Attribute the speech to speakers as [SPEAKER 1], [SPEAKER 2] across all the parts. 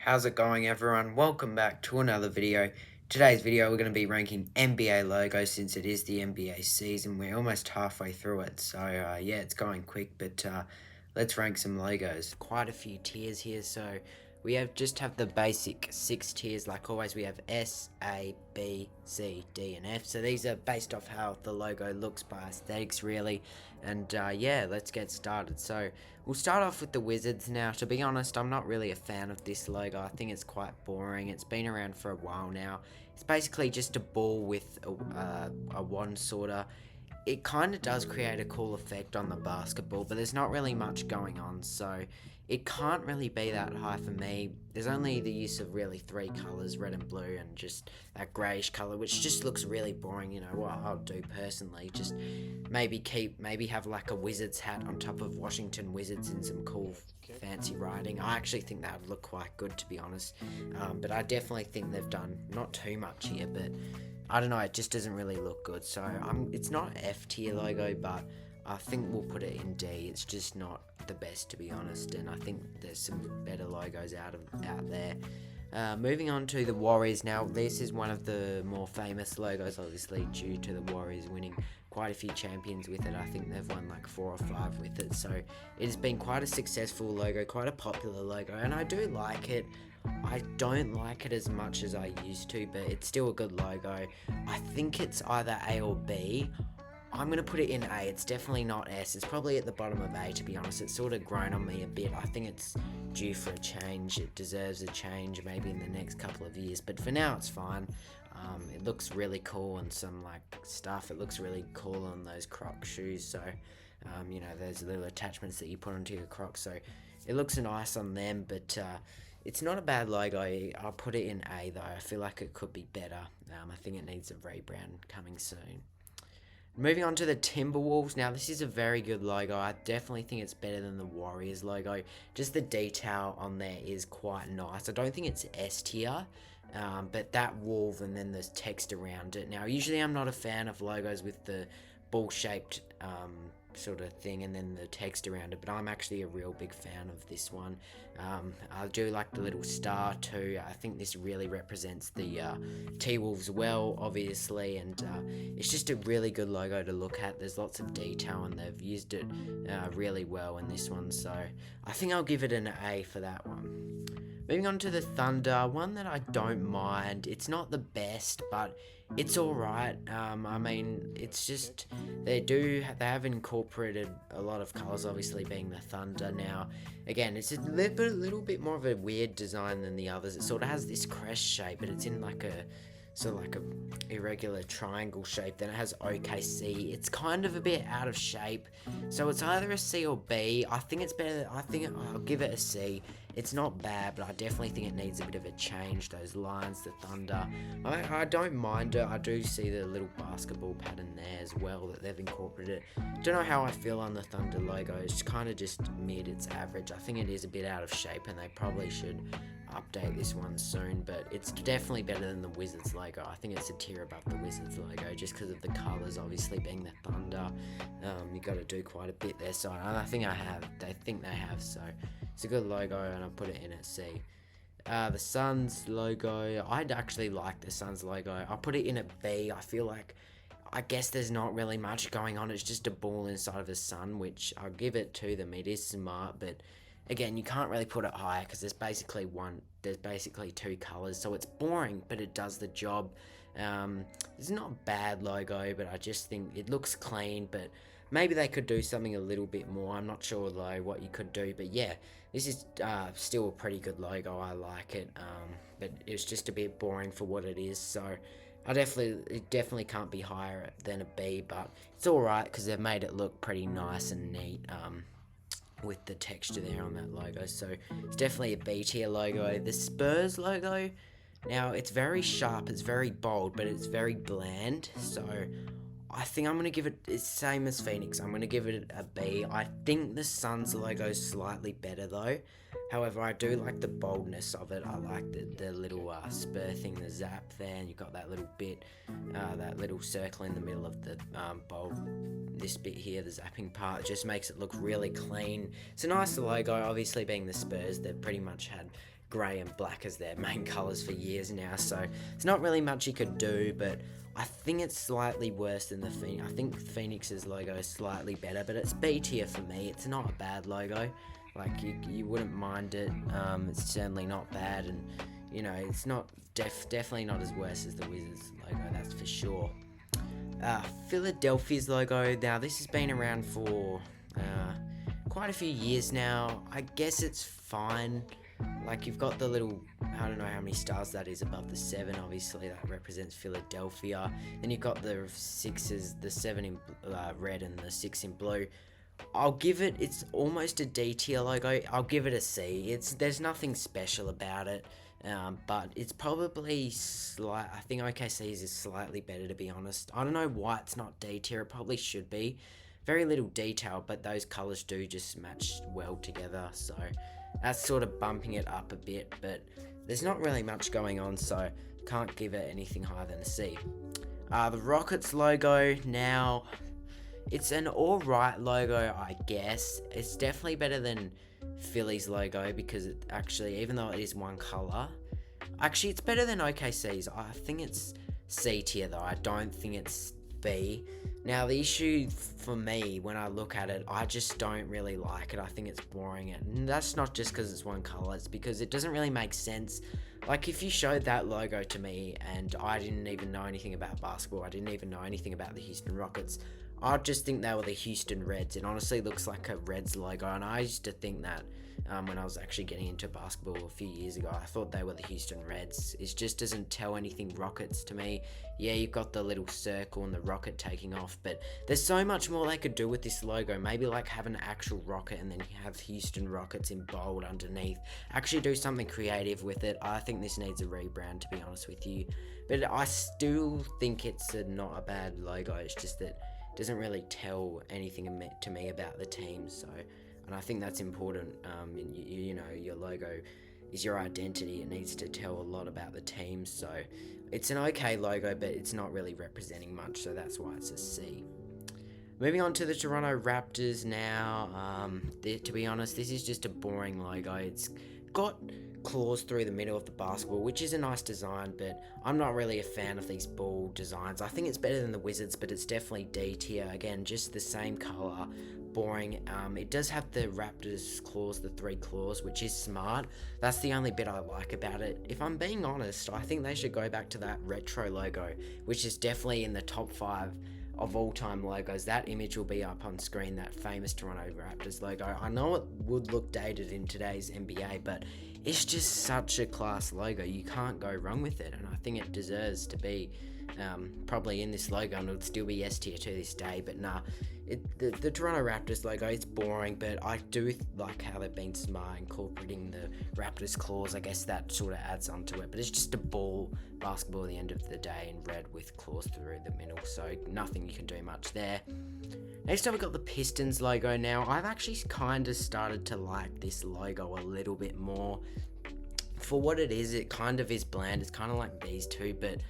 [SPEAKER 1] How's it going, everyone? Welcome back to another video. Today's video we're going to be ranking NBA logos since it is the NBA season. We're almost halfway through it, so yeah, it's going quick, but let's rank some logos. Quite a few tiers here, so we have the basic 6 tiers. Like always, we have S, A, B, C, D, and F. So these are based off how the logo looks by aesthetics, really. And yeah, let's get started. So we'll start off with the Wizards now. To be honest, I'm not really a fan of this logo. I think it's quite boring. It's been around for a while now. It's basically just a ball with a wand, sorta. It kind of does create a cool effect on the basketball, but there's not really much going on, so it can't really be that high for me. There's only the use of really 3 colours, red and blue, and just that greyish colour, which just looks really boring. You know what I'll do personally, just maybe have like a Wizards hat on top of Washington Wizards and some cool fancy writing. I actually think that would look quite good, to be honest. But I definitely think they've done not too much here, but I don't know, it just doesn't really look good. So it's not an F tier logo, but I think we'll put it in D. It's just not the best, to be honest, and I think there's some better logos out there. Moving on to the Warriors now. This is one of the more famous logos, obviously, due to the Warriors winning quite a few champions with it. I think they've won like 4 or 5 with it, so it has been quite a successful logo, quite a popular logo, and I do like it. I don't like it as much as I used to, but it's still a good logo. I think it's either A or B. I'm going to put it in A. It's definitely not S. It's probably at the bottom of A, to be honest. It's sort of grown on me a bit. I think it's due for a change. It deserves a change maybe in the next couple of years. But for now, it's fine. It looks really cool on some like stuff. It looks really cool on those Croc shoes. So, you know, those little attachments that you put onto your Crocs. So it looks nice on them, but it's not a bad logo. I'll put it in A, though. I feel like it could be better. I think it needs a rebrand coming soon. Moving on to the Timberwolves. Now, this is a very good logo. I definitely think it's better than the Warriors logo. Just the detail on there is quite nice. I don't think it's S tier, but that wolf and then there's text around it. Now, usually I'm not a fan of logos with the ball-shaped sort of thing and then the text around it, but I'm actually a real big fan of this one. I do like the little star too. I think this really represents the T-Wolves well, obviously, and it's just a really good logo to look at. There's lots of detail and they've used it really well in this one, so I think I'll give it an A for that one. Moving on to the Thunder, one that I don't mind. It's not the best, but it's alright. I mean, it's just they have incorporated a lot of colours, obviously being the Thunder. Now, again, it's a little bit more of a weird design than the others. It sort of has this crest shape, but it's in like a irregular triangle shape. Then it has OKC. It's kind of a bit out of shape, so it's either a C or B. I think it's better. I think I'll give it a C. It's not bad, but I definitely think it needs a bit of a change. Those lines, the Thunder, I don't mind it. I do see the little basketball pattern there as well that they've incorporated. Don't know how I feel on the Thunder logo. It's kind of just mid. It's average. I think it is a bit out of shape, and they probably should update this one soon, but it's definitely better than the Wizards logo. I think it's a tier above the Wizards logo just because of the colours, obviously being the Thunder. You got to do quite a bit there, so I think they think they have, so it's a good logo, and I'll put it in at C. The Suns logo, I'd actually like the Suns logo. I'll put it in at B. I guess there's not really much going on. It's just a ball inside of a sun, which I'll give it to them. It is smart, but again, you can't really put it higher because there's basically 2 colours, so it's boring, but it does the job. It's not a bad logo, but I just think it looks clean, but maybe they could do something a little bit more. I'm not sure, though, what you could do, but yeah, this is still a pretty good logo. I like it, but it's just a bit boring for what it is, so it definitely can't be higher than a B, but it's alright because they've made it look pretty nice and neat. With the texture there on that logo, so it's definitely a B tier logo. The Spurs logo, now it's very sharp, it's very bold, but it's very bland, so I think I'm going to give it, it's same as Phoenix, I'm going to give it a B. I think the Suns logo is slightly better though. However, I do like the boldness of it. I like the little spur thing, the zap there, and you've got that little bit, that little circle in the middle of the bold. This bit here, the zapping part, just makes it look really clean. It's a nice logo, obviously being the Spurs, they've pretty much had grey and black as their main colours for years now, so it's not really much you could do, but I think it's slightly worse than the Phoenix. I think Phoenix's logo is slightly better, but it's B tier for me. It's not a bad logo. Like, you wouldn't mind it. It's certainly not bad, and, you know, it's not definitely not as worse as the Wizards logo, that's for sure. Philadelphia's logo, now this has been around for quite a few years now. I guess it's fine. Like, you've got the little, I don't know how many stars that is above the 7, obviously that represents Philadelphia. Then you've got the 6s, the 7 in red and the 6 in blue. I'll give it, it's almost a D tier logo. I'll give it a C. There's nothing special about it, but it's probably I think OKC's is slightly better, to be honest. I don't know why it's not D tier. It probably should be. Very little detail, but those colours do just match well together, so that's sort of bumping it up a bit, but there's not really much going on, so can't give it anything higher than a C. The Rockets logo, now, it's an alright logo, I guess. It's definitely better than Philly's logo, because it actually, even though it is one colour, actually it's better than OKC's. I think it's C tier though, I don't think it's B. Now, the issue for me, when I look at it, I just don't really like it. I think it's boring, and that's not just because it's one colour, it's because it doesn't really make sense. Like, if you showed that logo to me and I didn't even know anything about basketball, I didn't even know anything about the Houston Rockets, I'd just think they were the Houston Reds. It honestly looks like a Reds logo, and I used to think that when I was actually getting into basketball a few years ago. I thought they were the Houston Reds. It just doesn't tell anything Rockets to me. Yeah, you've got the little circle and the rocket taking off, but there's so much more they could do with this logo. Maybe like have an actual rocket and then have Houston Rockets in bold underneath. Actually do something creative with it. I think this needs a rebrand, to be honest with you. But I still think it's not a bad logo. It's just that it doesn't really tell anything to me about the team, so, and I think that's important. You know, your logo is your identity. It needs to tell a lot about the team, so it's an okay logo, but it's not really representing much, so that's why it's a C. Moving on to the Toronto Raptors now. To be honest, this is just a boring logo. It's got claws through the middle of the basketball, which is a nice design, but I'm not really a fan of these ball designs. I think it's better than the Wizards, but it's definitely D tier. Again, just the same color, boring. It does have the Raptors claws, the 3 claws, which is smart. That's the only bit I like about it. If I'm being honest, I think they should go back to that retro logo, which is definitely in the top 5 of all-time logos. That image will be up on screen, that famous Toronto Raptors logo. I know it would look dated in today's NBA, but it's just such a class logo. You can't go wrong with it, and I think it deserves to be probably in this logo, and it would still be S tier to this day. But nah, the Toronto Raptors logo, it's boring, but I do like how they've been smart incorporating the Raptors claws. I guess that sort of adds onto it, but it's just a basketball at the end of the day in red with claws through the middle, so nothing you can do much there. Next up, we've got the Pistons logo. Now, I've actually kind of started to like this logo a little bit more. For what it is, it kind of is bland. It's kind of like these two, but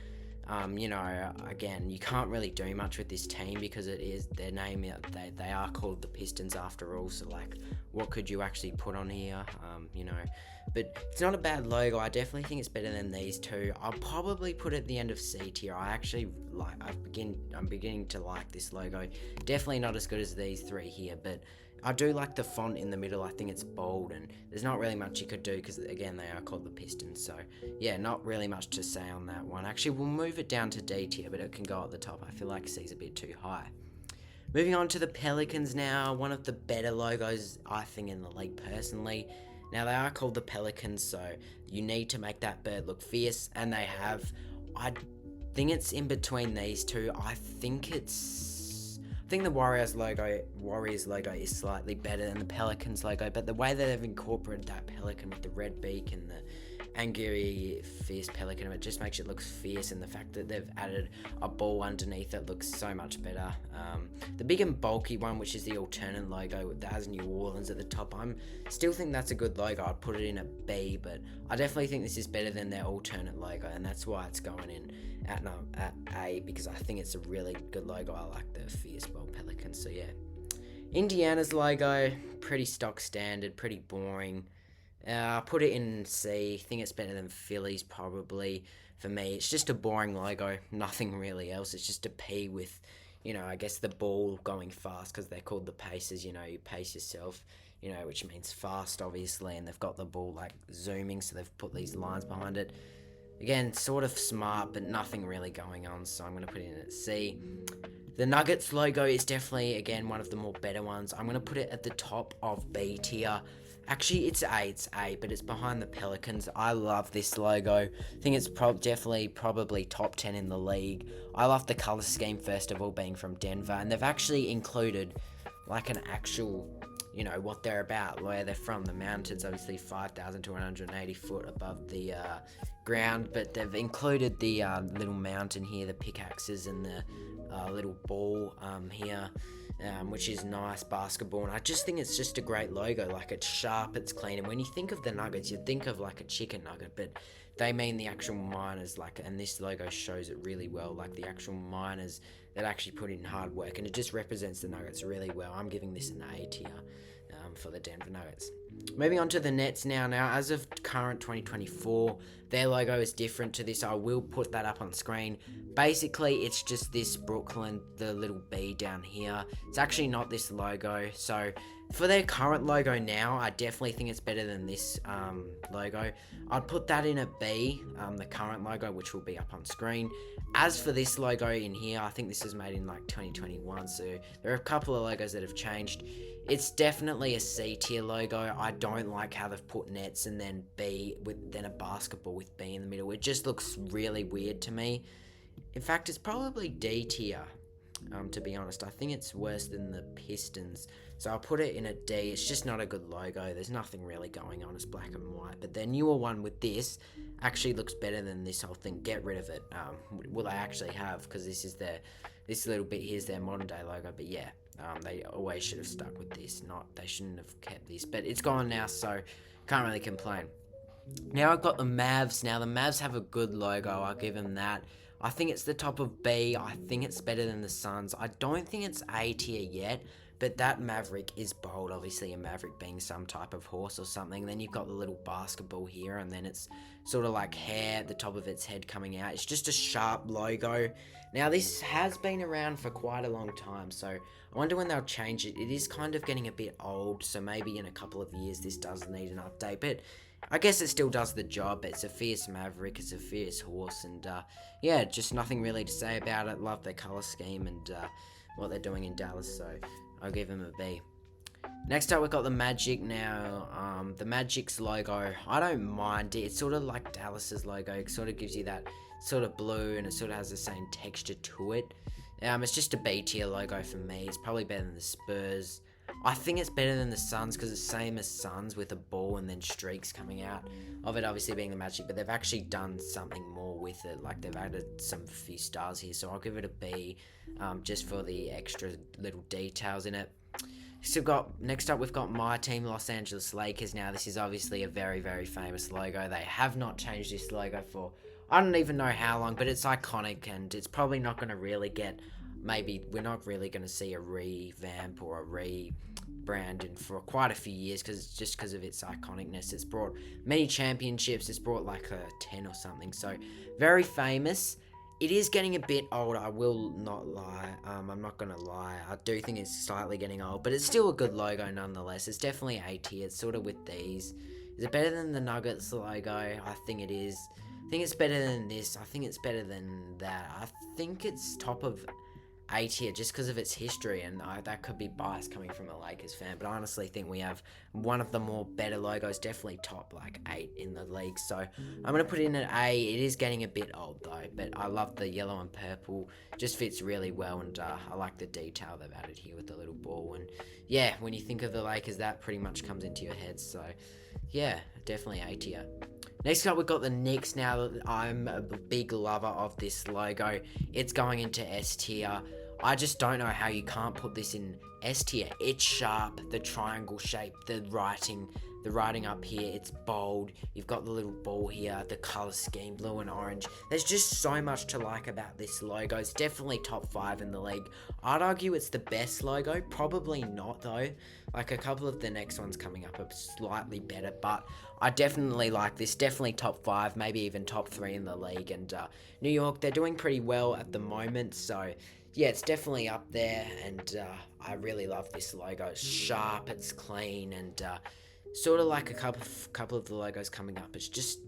[SPEAKER 1] you know, again, you can't really do much with this team because it is their name. They are called the Pistons after all. So, like, what could you actually put on here? You know, but it's not a bad logo. I definitely think it's better than these two. I'll probably put it at the end of C tier. I actually like. I'm beginning to like this logo. Definitely not as good as these 3 here, but I do like the font in the middle. I think it's bold, and there's not really much you could do because, again, they are called the Pistons. So, yeah, not really much to say on that one. Actually, we'll move it down to D tier, but it can go at the top. I feel like C's a bit too high. Moving on to the Pelicans now. One of the better logos, I think, in the league personally. Now, they are called the Pelicans, so you need to make that bird look fierce, and they have. I think it's in between these two. I think the Warriors logo is slightly better than the Pelicans logo, but the way that they've incorporated that pelican with the red beak and the angry, fierce pelican, it just makes it look fierce, and the fact that they've added a ball underneath it looks so much better. The big and bulky one, which is the alternate logo that has New Orleans at the top, I still think that's a good logo. I'd put it in a B, but I definitely think this is better than their alternate logo, and that's why it's going in at A, because I think it's a really good logo. I like the fierce bold pelican, so yeah. Indiana's logo, pretty stock standard, pretty boring. Put it in C. Think it's better than Phillies probably. For me, it's just a boring logo. Nothing really else. It's just a P with, I guess the ball going fast because they're called the Pacers. You pace yourself. Which means fast, obviously, and they've got the ball like zooming, so they've put these lines behind it. Again, sort of smart, but nothing really going on, so I'm going to put it in at C. The Nuggets logo is definitely, again, one of the more better ones. I'm going to put it at the top of B tier. Actually, it's A, but it's behind the Pelicans. I love this logo. I think it's probably top 10 in the league. I love the color scheme, first of all, being from Denver, and they've actually included like an actual, what they're about, where they're from. The mountains, obviously 5,280 foot above the ground, but they've included the little mountain here, the pickaxes, and the little ball here, which is nice basketball. And I just think it's just a great logo. Like, it's sharp, it's clean. And when you think of the Nuggets, you think of like a chicken nugget, but they mean the actual miners. And this logo shows it really well. Like the actual miners that actually put in hard work, and it just represents the Nuggets really well. I'm giving this an A tier for the Denver Nuggets. Moving on to the Nets now. Now, as of current 2024, their logo is different to this. I will put that up on screen. Basically, it's just this Brooklyn, the little B down here. It's actually not this logo. So, for their current logo now, I definitely think it's better than this logo. I'd put that in at B, the current logo, which will be up on screen. As for this logo in here, I think this was made in like 2021, so there are a couple of logos that have changed. It's definitely a C tier logo. I don't like how they've put Nets and then B then a basketball with B in the middle. It just looks really weird to me. In fact, it's probably D tier, to be honest. I think it's worse than the Pistons, so I'll put it in a D. It's just not a good logo. There's nothing really going on. It's black and white. But their newer one with this actually looks better than this whole thing. Get rid of it. Well, they actually have, because this little bit here's their modern day logo. But yeah, they always should have stuck with this. They shouldn't have kept this. But it's gone now, so can't really complain. Now I've got the Mavs. Now the Mavs have a good logo. I'll give them that. I think it's the top of B. I think it's better than the Suns. I don't think it's A tier yet, but that Maverick is bold. Obviously, a Maverick being some type of horse or something. Then you've got the little basketball here, and then it's sort of like hair at the top of its head coming out. It's just a sharp logo. Now, this has been around for quite a long time, so I wonder when they'll change it. It is kind of getting a bit old, so maybe in a couple of years this does need an update, but I guess it still does the job. It's a fierce Maverick, it's a fierce horse, and yeah, just nothing really to say about it. Love their colour scheme and what they're doing in Dallas, so I'll give them a B. Next up, we've got the Magic now. The Magic's logo, I don't mind it. It's sort of like Dallas's logo. It sort of gives you that sort of blue, and it sort of has the same texture to it. It's just a B tier logo for me. It's probably better than the Spurs. I think it's better than the Suns because it's same as Suns with a ball and then streaks coming out of it, obviously being the Magic, but they've actually done something more with it. Like, they've added some few stars here, so I'll give it a B, just for the extra little details in it. So next up, we've got my team, Los Angeles Lakers. Now, this is obviously a very, very famous logo. They have not changed this logo for I don't even know how long, but it's iconic, and it's probably not going to really maybe we're not really going to see a revamp or a rebranding for quite a few years, because of its iconicness. It's brought many championships. It's brought like a 10 or something. So very famous. It is getting a bit old, I will not lie. I'm not going to lie. I do think it's slightly getting old, but it's still a good logo nonetheless. It's definitely A tier. It's sort of with these. Is it better than the Nuggets logo? I think it is. I think it's better than this. I think it's better than that. I think it's top of A tier just because of its history, and that could be bias coming from a Lakers fan, but I honestly think we have one of the more better logos, definitely top like 8 in the league. So I'm going to put it in an A. It is getting a bit old though, but I love the yellow and purple. Just fits really well, and I like the detail they've added here with the little ball. And yeah, when you think of the Lakers, that pretty much comes into your head. So yeah, definitely A tier. Next up, we've got the Knicks. Now, I'm a big lover of this logo. It's going into S tier. I just don't know how you can't put this in S tier. It's sharp, the triangle shape, the writing, the writing up here, it's bold. You've got the little ball here, the color scheme, blue and orange. There's just so much to like about this logo. It's definitely top 5 in the league. I'd argue it's the best logo. Probably not though. Like a couple of the next ones coming up are slightly better, but I definitely like this. Definitely top 5, maybe even top 3 in the league. And New York, they're doing pretty well at the moment, so yeah, it's definitely up there, and I really love this logo. It's sharp, it's clean, and sort of like a couple of the logos coming up. It's just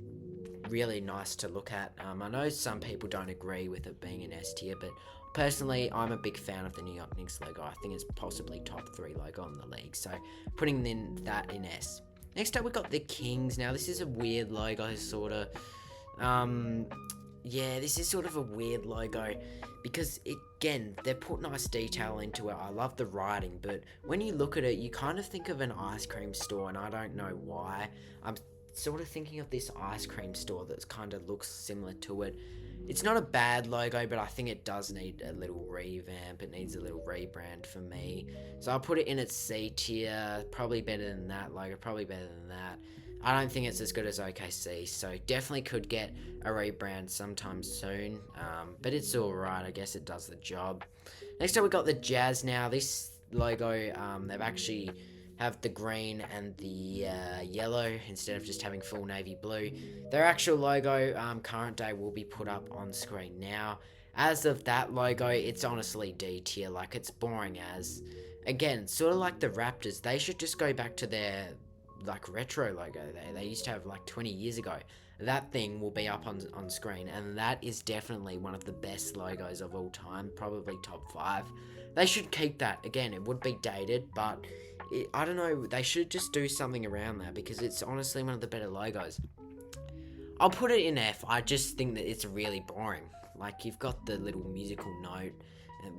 [SPEAKER 1] really nice to look at. I know some people don't agree with it being an S tier, but personally, I'm a big fan of the New York Knicks logo. I think it's possibly top 3 logo in the league, so putting that in S. Next up, we got the Kings. Now, this is a weird logo, sort of. Yeah, this is sort of a weird logo because, again, they put nice detail into it. I love the writing, but when you look at it, you kind of think of an ice cream store, and I don't know why. I'm sort of thinking of this ice cream store that kind of looks similar to it. It's not a bad logo, but I think it does need a little revamp. It needs a little rebrand for me. So I'll put it in its C tier. Probably better than that logo. Probably better than that. I don't think it's as good as OKC, so definitely could get a rebrand sometime soon. But it's alright. I guess it does the job. Next up, we got the Jazz. Now, this logo, they've actually have the green and the yellow instead of just having full navy blue. Their actual logo, current day, will be put up on screen now. As of that logo, it's honestly D tier. Like, it's boring as. Again, sort of like the Raptors, they should just go back to their like retro logo they used to have like 20 years ago. That thing will be up on screen, and that is definitely one of the best logos of all time, probably top 5. They should keep that. Again, it would be dated, but I don't know, they should just do something around that because it's honestly one of the better logos. I'll put it in F. I just think that it's really boring. Like, you've got the little musical note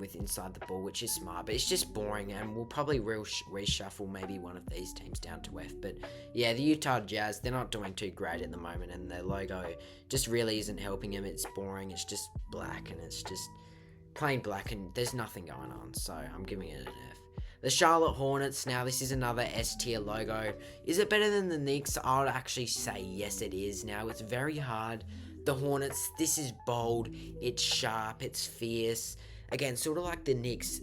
[SPEAKER 1] with inside the ball, which is smart, but it's just boring, and we'll probably reshuffle maybe one of these teams down to F. But yeah, the Utah Jazz, they're not doing too great at the moment, and their logo just really isn't helping them. It's boring, it's just black, and it's just plain black, and there's nothing going on, so I'm giving it an F. The Charlotte Hornets, now this is another S tier logo. Is it better than the Knicks? I would actually say yes, it is. Now, it's very hard. The Hornets, this is bold, it's sharp, it's fierce. Again, sort of like the Knicks,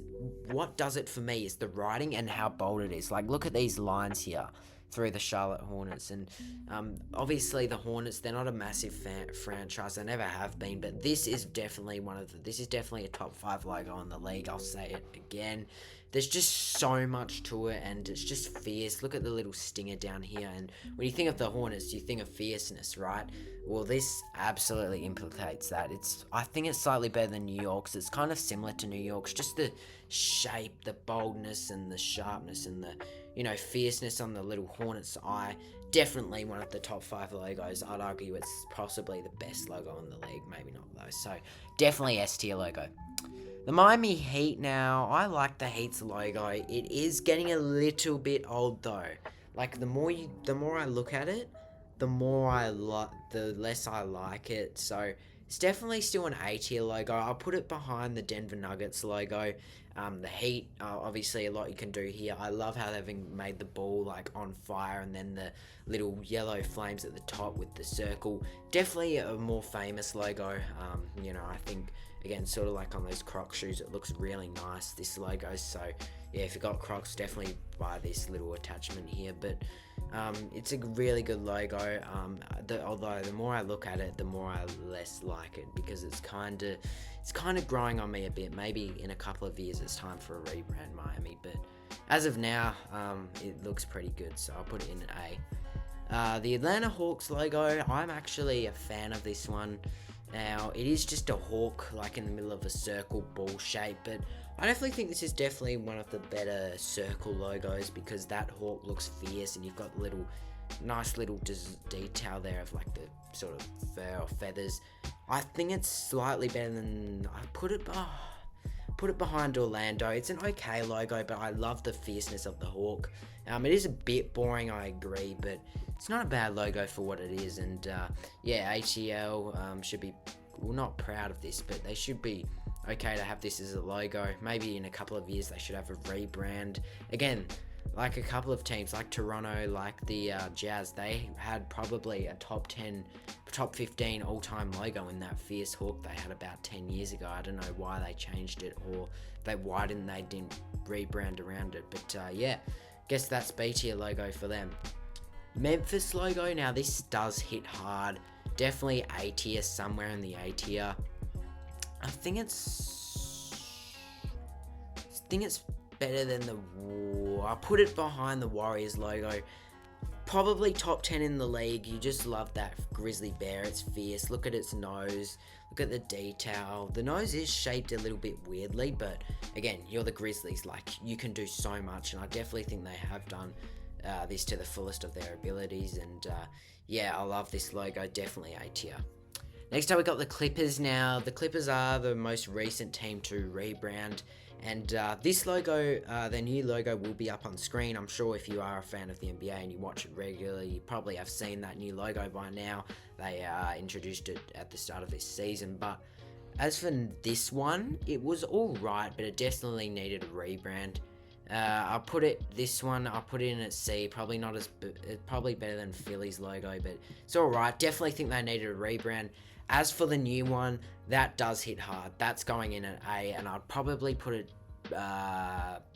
[SPEAKER 1] what does it for me is the writing and how bold it is. Like, look at these lines here through the Charlotte Hornets. And obviously the Hornets, they're not a massive franchise. They never have been. But this is definitely this is definitely a top 5 logo in the league. I'll say it again. There's just so much to it, and it's just fierce. Look at the little stinger down here, and when you think of the Hornets, you think of fierceness, right? Well, this absolutely implicates that. I think it's slightly better than New York's. It's kind of similar to New York's, just the shape, the boldness, and the sharpness, and the, fierceness on the little Hornets eye. Definitely one of the top 5 logos. I'd argue it's possibly the best logo in the league. Maybe not, though. So, definitely S tier logo. The Miami Heat now, I like the Heat's logo. It is getting a little bit old though. Like, the more I look at it, the less I like it. So it's definitely still an A tier logo. I'll put it behind the Denver Nuggets logo. The Heat, obviously a lot you can do here. I love how they've made the ball like on fire, and then the little yellow flames at the top with the circle. Definitely a more famous logo. I think, again, sort of like on those Crocs shoes, it looks really nice, this logo. So yeah, if you got Crocs, definitely buy this little attachment here. But it's a really good logo. Although the more I look at it, the more I less like it, because it's kind of growing on me a bit. Maybe in a couple of years it's time for a rebrand, Miami. But as of now, it looks pretty good, so I'll put it in an A. The Atlanta Hawks logo, I'm actually a fan of this one. Now, it is just a hawk, like in the middle of a circle ball shape, but I definitely think this is definitely one of the better circle logos, because that hawk looks fierce, and you've got nice little detail there of like the sort of fur or feathers. I think it's slightly better than, I put it behind Orlando. It's an okay logo, but I love the fierceness of the hawk. It is a bit boring, I agree, but it's not a bad logo for what it is. And yeah, ATL should be, well, not proud of this, but they should be okay to have this as a logo. Maybe in a couple of years they should have a rebrand. Again, like a couple of teams like Toronto, like the Jazz, they had probably a top 10, top 15 all-time logo in that Fierce Hawk they had about 10 years ago. I don't know why they changed it, or why didn't rebrand around it. But yeah, guess that's B tier logo for them. Memphis logo, now this does hit hard. Definitely A tier, somewhere in the A tier. I think it's better than I put it behind the Warriors logo. Probably top 10 in the league. You just love that grizzly bear. It's fierce. Look at its nose. Look at the detail. The nose is shaped a little bit weirdly, but again, you're the Grizzlies. Like, you can do so much, and I definitely think they have done this to the fullest of their abilities. And yeah, I love this logo. Definitely A tier. Next up, we got the Clippers. Now, the Clippers are the most recent team to rebrand, and this logo, their new logo, will be up on screen. I'm sure if you are a fan of the NBA and you watch it regularly, you probably have seen that new logo by now. They introduced it at the start of this season, but as for this one, it was alright, but it definitely needed a rebrand. I'll put it in at C. Probably not as, probably better than Philly's logo, but it's alright. Definitely think they needed a rebrand. As for the new one, that does hit hard. That's going in at A, and I'd probably put it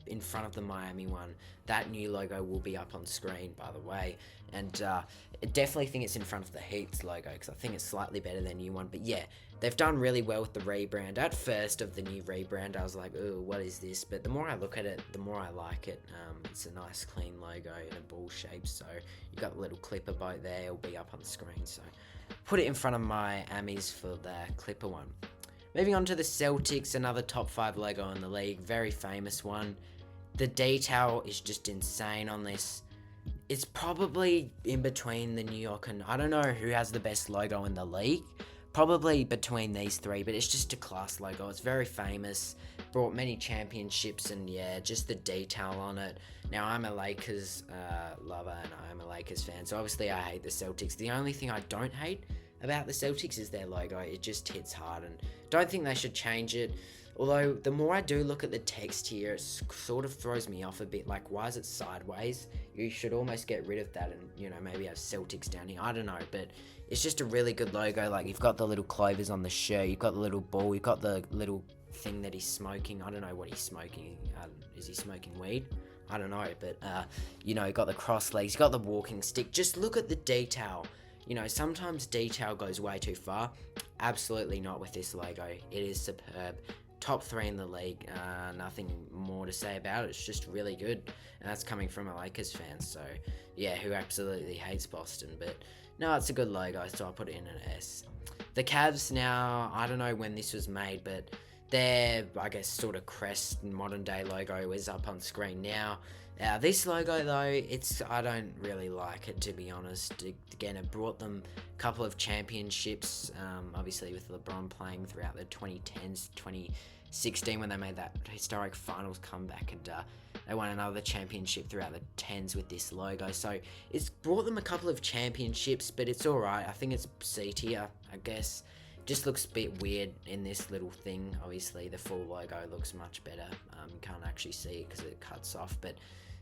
[SPEAKER 1] in front of the Miami one. That new logo will be up on screen, by the way, and I definitely think it's in front of the Heat's logo, because I think it's slightly better than the new one. But yeah, they've done really well with the rebrand. At first of the new rebrand, I was like, oh, what is this? But the more I look at it, the more I like it. It's a nice clean logo in a ball shape, so you got the little Clipper boat there. It'll be up on the screen, so put it in front of my Amis for the Clipper one. Moving on to the Celtics, another top 5 logo in the league, very famous one. The detail is just insane on this. It's probably in between the New York and I don't know who has the best logo in the league. Probably between these three, but it's just a class logo. It's very famous, brought many championships, and yeah, just the detail on it. Now, I'm a Lakers lover, and I'm a Lakers fan, so obviously I hate the Celtics. The only thing I don't hate about the Celtics is their logo. It just hits hard, and don't think they should change it. Although, the more I do look at the text here, it sort of throws me off a bit. Like, why is it sideways? You should almost get rid of that and, you know, maybe have Celtics down here. I don't know, but it's just a really good logo. Like, you've got the little clovers on the shirt, you've got the little ball, you've got the little thing that he's smoking. I don't know what he's smoking. Is he smoking weed? I don't know, but, you know, you've got the cross legs, you've got the walking stick. Just look at the detail. You know, sometimes detail goes way too far. Absolutely not with this logo. It is superb. Top 3 in the league. Nothing more to say about it. It's just really good. And that's coming from a Lakers fan. So, yeah, who absolutely hates Boston. But, no, it's a good logo, so I'll put it in an S. The Cavs now, I don't know when this was made, but their, I guess, sort of crest modern day logo is up on screen now. This logo, though, I don't really like it, to be honest. Again, it brought them a couple of championships, obviously with LeBron playing throughout the 2010s, 2016 when they made that historic finals comeback, and they won another championship throughout the 10s with this logo. So it's brought them a couple of championships, but it's alright. I think it's C tier, I guess. Just looks a bit weird in this little thing. Obviously, the full logo looks much better. You can't actually see it because it cuts off, but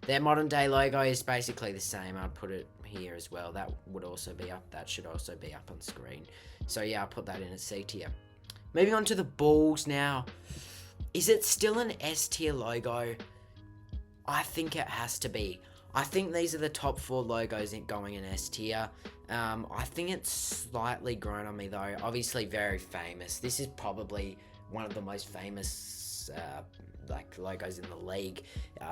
[SPEAKER 1] their modern day logo is basically the same. I'd put it here as well. That would also be up. That should also be up on screen. So yeah, I'll put that in a C tier. Moving on to the Bulls now. Is it still an S tier logo? I think it has to be. I think these are the top 4 logos going in S tier. I think it's slightly grown on me though. Obviously very famous. This is probably one of the most famous like logos in the league.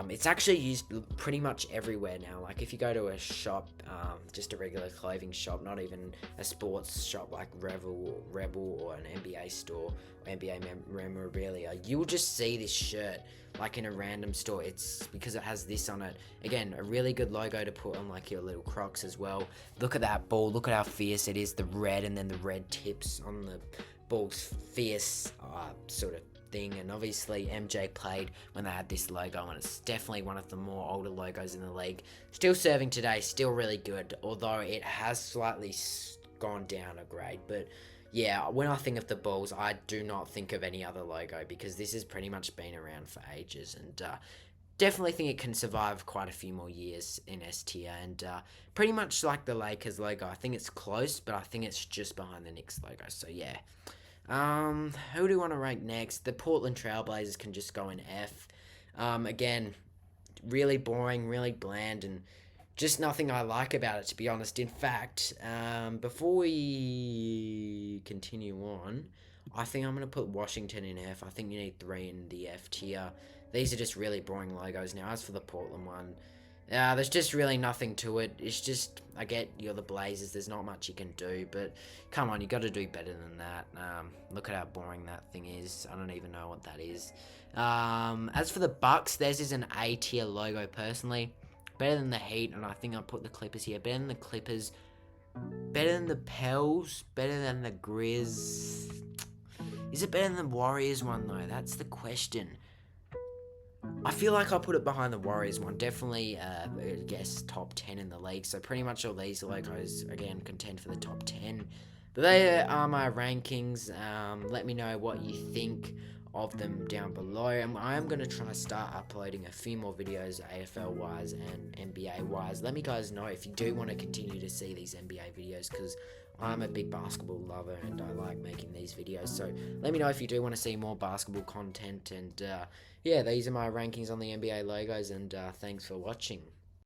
[SPEAKER 1] It's actually used pretty much everywhere now. Like if you go to a shop, just a regular clothing shop, not even a sports shop like Rebel or an NBA store or NBA memorabilia, you will just see this shirt like in a random store. It's because it has this on it. Again, a really good logo to put on like your little Crocs as well. Look at that ball. Look at how fierce it is. The red and then the red tips on the ball's fierce sort of thing. And obviously MJ played when they had this logo, and it's definitely one of the more older logos in the league. Still serving today, still really good, although it has slightly gone down a grade. But yeah, when I think of the Bulls, I do not think of any other logo because this has pretty much been around for ages, and definitely think it can survive quite a few more years in S tier, and pretty much like the Lakers logo. I think it's close, but I think it's just behind the Knicks logo. So yeah. Who do we want to rank next? The Portland Trailblazers can just go in F. Again, really boring, really bland, and just nothing I like about it, to be honest. In fact, before we continue on, I think I'm going to put Washington in F. I think you need 3 in the F tier. These are just really boring logos now. As for the Portland one, there's just really nothing to it. It's just, I get you're the Blazers, there's not much you can do, but come on, you got to do better than that. Look at how boring that thing is. I don't even know what that is. As for the Bucks, theirs is an A tier logo personally. Better than the Heat, and I think I'll put the Clippers here. Better than the Clippers. Better than the Pels. Better than the Grizz. Is it better than the Warriors one, though? That's the question. I feel like I'll put it behind the Warriors one. Definitely, I guess, top 10 in the league. So pretty much all these logos, again, contend for the top 10. But they are my rankings. Let me know what you think of them down below. And I am going to try to start uploading a few more videos AFL-wise and NBA-wise. Let me guys know if you do want to continue to see these NBA videos, because I'm a big basketball lover and I like making these videos. So let me know if you do want to see more basketball content. And yeah, these are my rankings on the NBA logos, and thanks for watching.